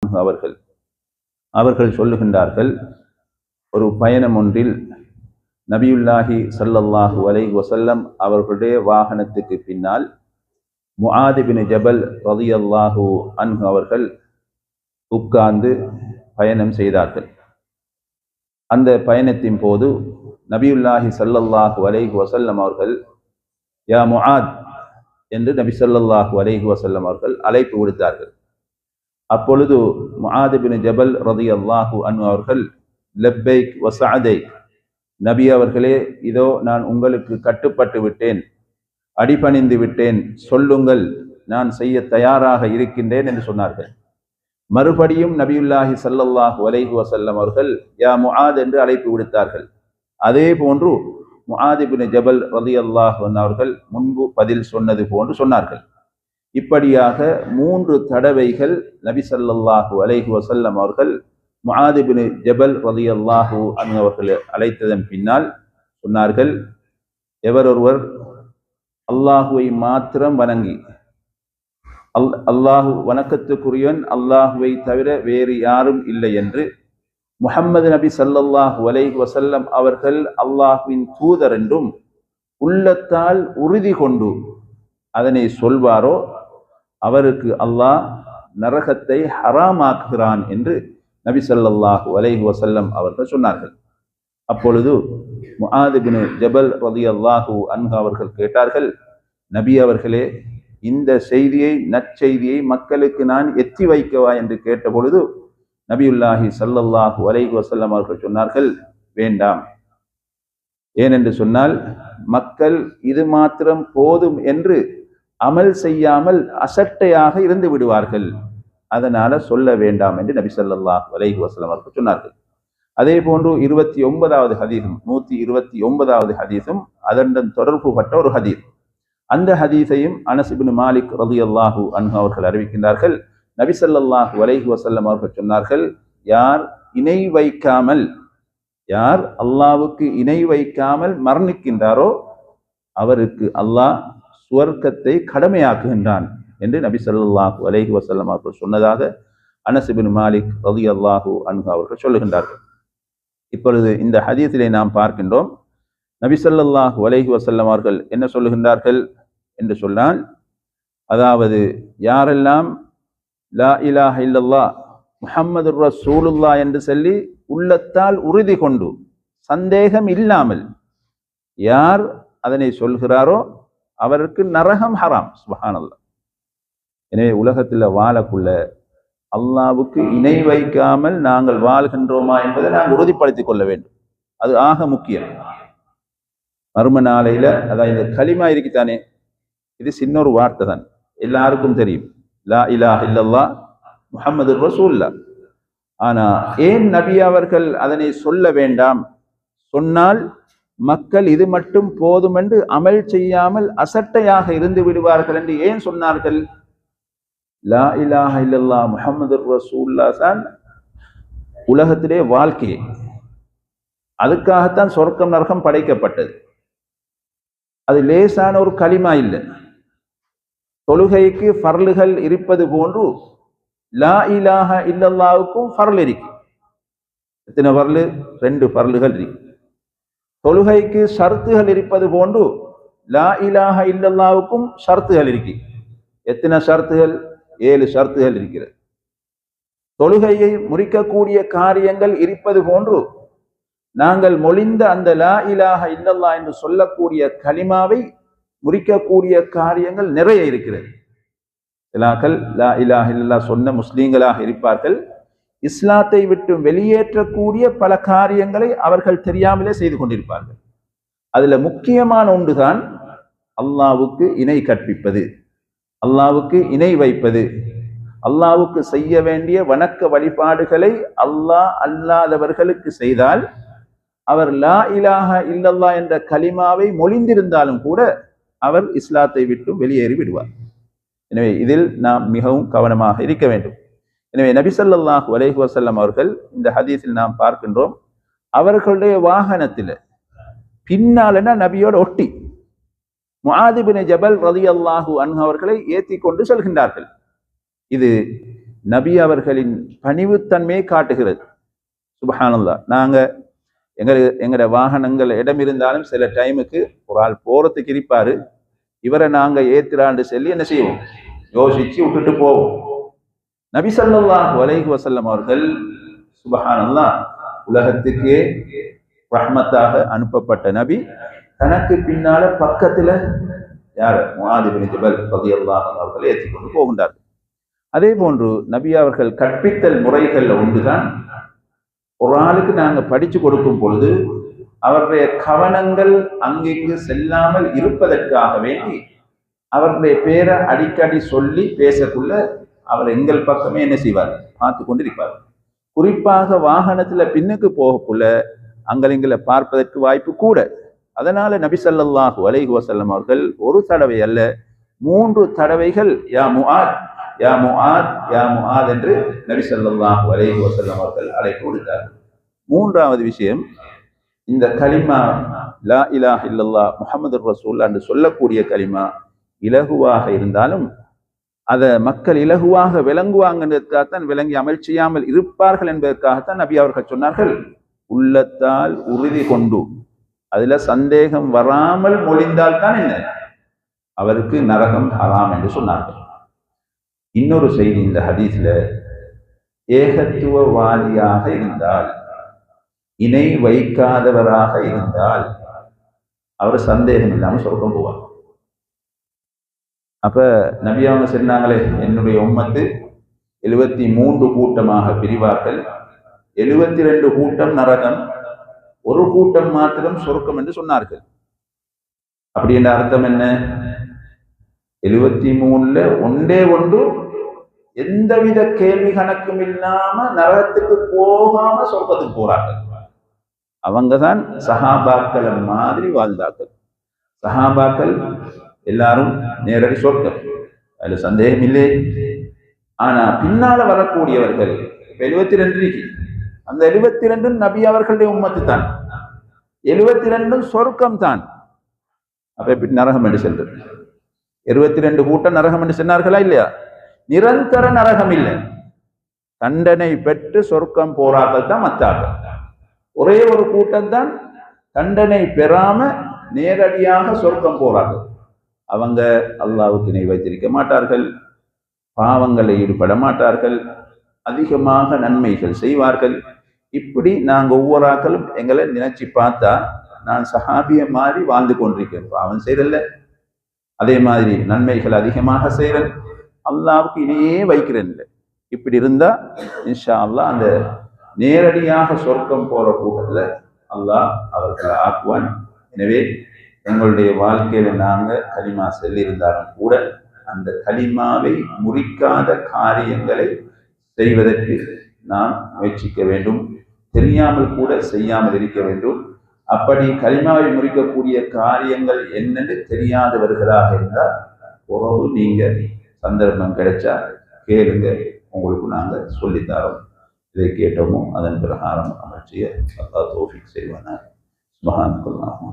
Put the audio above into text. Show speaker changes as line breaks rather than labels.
அன்ஹு அவர்கள் சொல்லுகின்றார்கள், ஒரு பயணம் ஒன்றில் நபியுல்லாஹி ஸல்லல்லாஹு அலைஹி வஸல்லம் அவர்களுடைய வாகனத்துக்கு பின்னால் முஆத் இப்னு ஜபல் ரலியல்லாஹு அன்ஹு அவர்கள் உட்கார்ந்து பயணம் செய்தார்கள். அந்த பயணத்தின் போது நபியுல்லாஹி ஸல்லல்லாஹு அலைஹி வஸல்லம் அவர்கள் யா முஆத் என்று நபி ஸல்லல்லாஹு அலைஹி வஸல்லம் அவர்கள் அழைப்பு விடுத்தார்கள். அப்பொழுது முஆத் இப்னு ஜபல் ரலியல்லாஹு அன்ஹு அவர்கள் லப்பைக் வ சஅதைக், நபி அவர்களே, இதோ நான் உங்களுக்கு கட்டுப்பட்டு விட்டேன், அடிபணிந்து விட்டேன், சொல்லுங்கள், நான் செய்ய தயாராக இருக்கின்றேன் என்று சொன்னார்கள். மறுபடியும் நபியுல்லாஹி ஸல்லல்லாஹு அலைஹி வஸல்லம் அவர்கள் யா முஆத் என்று அழைப்பு விடுத்தார்கள். அதே போன்று முஆத் இப்னு ஜபல் ரலியல்லாஹு அன்ஹு அவர்கள் முன்பு பதில் சொன்னது போன்று சொன்னார்கள். இப்படியாக 3 தடவைகள் நபி ஸல்லல்லாஹு அலைஹி வஸல்லம் அவர்கள் முஆத் இப்னு ஜபல் ரலியல்லாஹு அன்ஹு அவர்களை அழைத்ததன் பின்னால் சொன்னார்கள், எவரொருவர் அல்லாஹுவை மாத்திரம் வணங்கி, அல்லாஹு வணக்கத்துக்குரியவன் அல்லாஹுவை தவிர வேறு யாரும் இல்லை என்று முஹம்மது நபி ஸல்லல்லாஹு அலைஹி வஸல்லம் அவர்கள் அல்லாஹுவின் தூதர் என்றும் உள்ளத்தால் உறுதி கொண்டு அதனை சொல்வாரோ அவருக்கு அல்லாஹ் நரகத்தை ஹராமாக்குகிறான் என்று நபி ஸல்லல்லாஹு அலைஹி வஸல்லம் அவர்கள் சொன்னார்கள். அப்பொழுது முஆத் இப்னு ஜபல் ரலியல்லாஹு அன்ஹு அவர்கள் கேட்டார்கள், நபி அவர்களே, இந்த செய்தியை, நற்செய்தியை மக்களுக்கு நான் எத்தி வைக்கவா என்று கேட்ட பொழுது நபியுல்லாஹி ஸல்லல்லாஹு அலைஹி வஸல்லம் அவர்கள் சொன்னார்கள், வேண்டாம். ஏனென்று சொன்னால் மக்கள் இது மாத்திரம் போதும் என்று அமல் செய்யாமல் அசட்டையாக இருந்து விடுவார்கள், அதனால சொல்ல வேண்டாம் என்று நபி ஸல்லல்லாஹு அலைஹி வஸல்லம் அவர்கள் சொன்னார்கள். அதே போன்று 29வது ஹதீஸும் 129வது ஹதீஸும் அதனுடன் தொடர்பு பட்ட ஒரு ஹதீஸ். அந்த ஹதீஸையும் அனஸ் இப்னு மாலிக் ரலியல்லாஹு அன்ஹு அவர்கள் அறிவிக்கின்றார்கள். நபி ஸல்லல்லாஹு அலைஹி வஸல்லம் அவர்கள் சொன்னார்கள், யார் அல்லாஹ்வுக்கு இணை வைக்காமல் மரணிக்கின்றாரோ அவருக்கு அல்லாஹ் சுவர்க்கத்தை கடமையாக்குகின்றான் என்று நபி ஸல்லல்லாஹு அலைஹி வஸல்லம் அவர்கள் சொன்னதாக அனஸ் இப்னு மாலிக் ரலியல்லாஹு அன்ஹு அவர்கள் சொல்லுகின்றார்கள். இப்பொழுது இந்த ஹதீஸிலே நாம் பார்க்கின்றோம், நபி ஸல்லல்லாஹு அலைஹி வஸல்லம் அவர்கள் என்ன சொல்லுகின்றார்கள் என்று சொன்னால், அதாவது யாரெல்லாம் லா இலாஹ இல்லல்லாஹ் முஹம்மதுர் ரசூலுல்லாஹ் என்று சொல்லி உள்ளத்தால் உறுதி கொண்டு சந்தேகம் இல்லாமல் யார் அதனை சொல்கிறாரோ அவருக்கு நரகம் ஹராம். சுப்ஹானல்லாஹ். எனவே உலகத்தில் வாழக்குள்ள அல்லாஹ்வுக்கு இணை வைக்காமல் நாங்கள் வாழ்கின்றோமா என்பதை நாங்கள் உறுதிப்படுத்திக் கொள்ள வேண்டும். அது ஆக முக்கியம். மர்ம நாளையில அதான் இந்த களிமா இருக்குத்தானே, இது சின்ன ஒரு வார்த்தை தான், எல்லாருக்கும் தெரியும், லா இலாஹ இல்லல்லாஹ் முஹம்மதுர் ரசூலுல்லாஹ். ஆனா ஏன் நபி அவர்கள் அதனை சொல்ல வேண்டாம், சொன்னால் மக்கள் இது மட்டும் போதும் என்று அமல் செய்யாமல் அசட்டையாக இருந்து விடுவார்கள் என்று ஏன் சொன்னார்கள்? லா இலாஹ இல்லல்லாஹ் முஹம்மதுர் ரசூலுல்லாஹ் தான் உலகத்திலே வாழ்க்கை. அதுக்காகத்தான் சொர்க்கம் நரகம் படைக்கப்பட்டது. அது லேசான ஒரு களிமா இல்லை. தொழுகைக்கு ஃபர்லுகள் இருப்பது போன்று லா இலாஹ இல்லல்லாஹுக்கும் ஃபர்ல் இருக்கு. எத்தனை ஃபர்லு? 2 ஃபர்லுகள் இருக்கு. தொழுகைக்கு ஷர்த்துகள் இருப்பது போன்று லா இலாஹ இல்லல்லாஹுக்கும் ஷர்த்துகள் இருக்கு. எத்தனை ஷர்த்துகள்? 7 ஷர்த்துகள் இருக்கிறது. தொழுகையை முறிக்கக்கூடிய காரியங்கள் இருப்பது போன்று நாங்கள் மொழிந்த அந்த லா இலாஹ இல்லல்லாஹ் என்று சொல்லக்கூடிய கலிமாவை முறிக்கக்கூடிய காரியங்கள் நிறைய இருக்கிறது. இலாக்கள் லா இலாஹ இல்லல்லாஹ் சொன்ன முஸ்லீம்களாக இருப்பார்கள். இஸ்லாத்தை விட்டு வெளியேற்றக்கூடிய பல காரியங்களை அவர்கள் தெரியாமலே செய்து கொண்டிருப்பார்கள். அதுல முக்கியமான ஒன்றுதான் அல்லாஹ்வுக்கு இணை கற்பிப்பது, அல்லாஹ்வுக்கு இணை வைப்பது. அல்லாஹ்வுக்கு செய்ய வேண்டிய வணக்க வழிபாடுகளை அல்லாஹ் அல்லாதவர்களுக்கு செய்தால் அவர் லா இலாஹ இல்லல்லாஹ் என்ற கலிமாவை மொழிந்திருந்தாலும் கூட அவர் இஸ்லாத்தை விட்டு வெளியேறி விடுவார். எனவே இதில் நாம் மிகவும் கவனமாக இருக்க வேண்டும். எனவே நபி ஸல்லல்லாஹு அலைஹி வஸல்லம் அவர்கள் இந்த ஹதீஸில் நாம் பார்க்கின்றோம், அவர்களுடைய வாகனத்தில் பின்னாலனா நபியோட ஒட்டி முஆத் இப்னு ஜபல் ரலியல்லாஹு அன்ஹு அவர்களை ஏற்றி கொண்டு செல்கின்றார்கள். இது நபி அவர்களின் பணிவுத்தன்மையை காட்டுகிறது. சுப்ஹானல்லாஹ். நாங்க எங்கட வாகனங்கள் இடம் இருந்தாலும் சில டைமுக்கு ஒரு ஆள் போறதுக்கு இருப்பாரு, இவரை நாங்க ஏத்துறான்னு சொல்லி என்ன செய்வோம், யோசிச்சு விட்டுட்டு போவோம். நபி ஸல்லல்லாஹு அலைஹி வஸல்லம் அவர்கள் சுப்ஹானல்லாஹ் உலகத்துக்கே ரஹ்மத்தாக அனுப்பப்பட்ட நபி, தனக்கு பின்னால பக்கத்துல யார், முஆத் இப்னு ஜபல் ரலியல்லாஹு அன்ஹு அவர்களை ஏற்றிக்கொண்டு போகின்றார்கள். அதே போன்று நபி அவர்கள் கற்பித்தல் முறைகள் ஒன்றுதான், ஒரு ஆளுக்கு நாங்க படிச்சு கொடுக்கும் பொழுது அவருடைய கவனங்கள் அங்கிங்கு செல்லாமல் இருப்பதற்காக வேண்டி அவருடைய பேரை அடிக்கடி சொல்லி பேசக்குள்ள அவர் எங்கள் பக்கமே என்ன செய்வார், பார்த்து கொண்டிருப்பார். குறிப்பாக வாகனத்துல பின்னுக்கு போகக்குள்ள அங்கலிங்களை பார்ப்பதற்கு வாய்ப்பு கூட. அதனால நபி ஸல்லல்லாஹு அலைஹி வஸல்லம் அவர்கள் ஒரு தடவை அல்ல 3 தடவைகள் யா முஆத் யா முஆத் யா முஆத் என்று நபி ஸல்லல்லாஹு அலைஹி வஸல்லம் அவர்கள் அழைப்பு கொடுத்தார்கள். மூன்றாவது விஷயம், இந்த கலிமா லா இலாஹ இல்லல்லாஹ் முஹம்மதுர் ரசூலுல்லாஹ் என்று சொல்லக்கூடிய கலிமா இலகுவாக இருந்தாலும் அதை மக்கள் இலகுவாக விளங்குவாங்கன்றதுக்காகத்தான், விளங்கி அமல் செய்யாமல் இருப்பார்கள் என்பதற்காகத்தான் நபி அவர்கள் சொன்னார்கள், உள்ளத்தால் உறுதி கொண்டு அதுல சந்தேகம் வராமல் மொழிந்தால் தான் என்ன அவருக்கு நரகம் ஹராம் என்று சொன்னார்கள். இன்னொரு செய்தி இந்த ஹதீஸ்ல, ஏகத்துவவாதியாக இருந்தால், இணை வைக்காதவராக இருந்தால் அவர் சந்தேகம் இல்லாமல் சொர்க்கம் போவார். அப்ப நபி அவங்க சொன்னாங்களே, என்னுடைய உம்மத்து 73 கூட்டமாக பிரிவார்கள், 72 கூட்டம் நரகம், ஒரு கூட்டம் மாத்திரம் சொர்க்கம் என்று சொன்னார்கள். அப்படி என்ற அர்த்தம் என்ன, 73ல ஒன்றே ஒன்று எந்தவித கேள்வி கணக்கும் இல்லாம நரகத்துக்கு போகாம சொர்க்கத்துக்கு போறார்கள். அவங்கதான் சஹாபாக்கள் மாதிரி வாழ்ந்தார்கள். சஹாபாக்கள் எல்லாரும் நேரடி சொர்க்கம், அதுல சந்தேகம் இல்லை. ஆனா பின்னால வரக்கூடியவர்கள் 72 அந்த 72 நபி அவர்களுடைய உம்மத்து தான், 72 சொர்க்கம் தான். அப்ப நரகம் என்று சென்றது 72 கூட்டம் நரகம் என்று சொன்னார்களா இல்லையா? நிரந்தர நரகம் இல்லை, தண்டனை பெற்று சொர்க்கம் போறார்கள் தான் மத்தார்கள். ஒரே ஒரு கூட்டம் தான் தண்டனை பெறாம நேரடியாக சொர்க்கம் போறார்கள். அவங்க அல்லாஹ்வுக்கு இணை வைத்திருக்க மாட்டார்கள், பாவங்களை ஈடுபட மாட்டார்கள், அதிகமாக நன்மைகள் செய்வார்கள். இப்படி நாங்க ஒவ்வொரு ஆக்களும் எங்களை நினைச்சு பார்த்தா, நான் சஹாபிய மாதிரி வாழ்ந்து கொண்டிருக்கேன், பாவம் செய்யறல்ல, அதே மாதிரி நன்மைகள் அதிகமாக செய்யறேன், அல்லாஹ்வுக்கு இணையே வைக்கிறேன். இப்படி இருந்தா இன்ஷா அல்லாஹ் அந்த நேரடியாக சொர்க்கம் போற கூட்டத்துல அல்லாஹ் அவர்களை ஆக்குவான். எனவே எங்களுடைய வாழ்க்கையில நாங்க கலிமா சொல்லியிருந்தாலும் கூட அந்த கலிமாவை முறிக்காத காரியங்களை செய்வதற்கு நாம் முயற்சிக்க வேண்டும், தெரியாமல் கூட செய்யாமல் இருக்க வேண்டும். அப்படி கலிமாவை முறிக்கக்கூடிய காரியங்கள் என்னென்று தெரியாதவர்களாக இருந்தால் உறவு நீங்க சந்தர்ப்பம் கிடைச்சா கேளுங்க, உங்களுக்கு நாங்க சொல்லித்தரோம். இதை கேட்டோமோ அதன் பிரகாரம் அமல் செய்ய அல்லாஹ் தௌஃபீக் செய்வானாக. சுப்ஹானல்லாஹ்.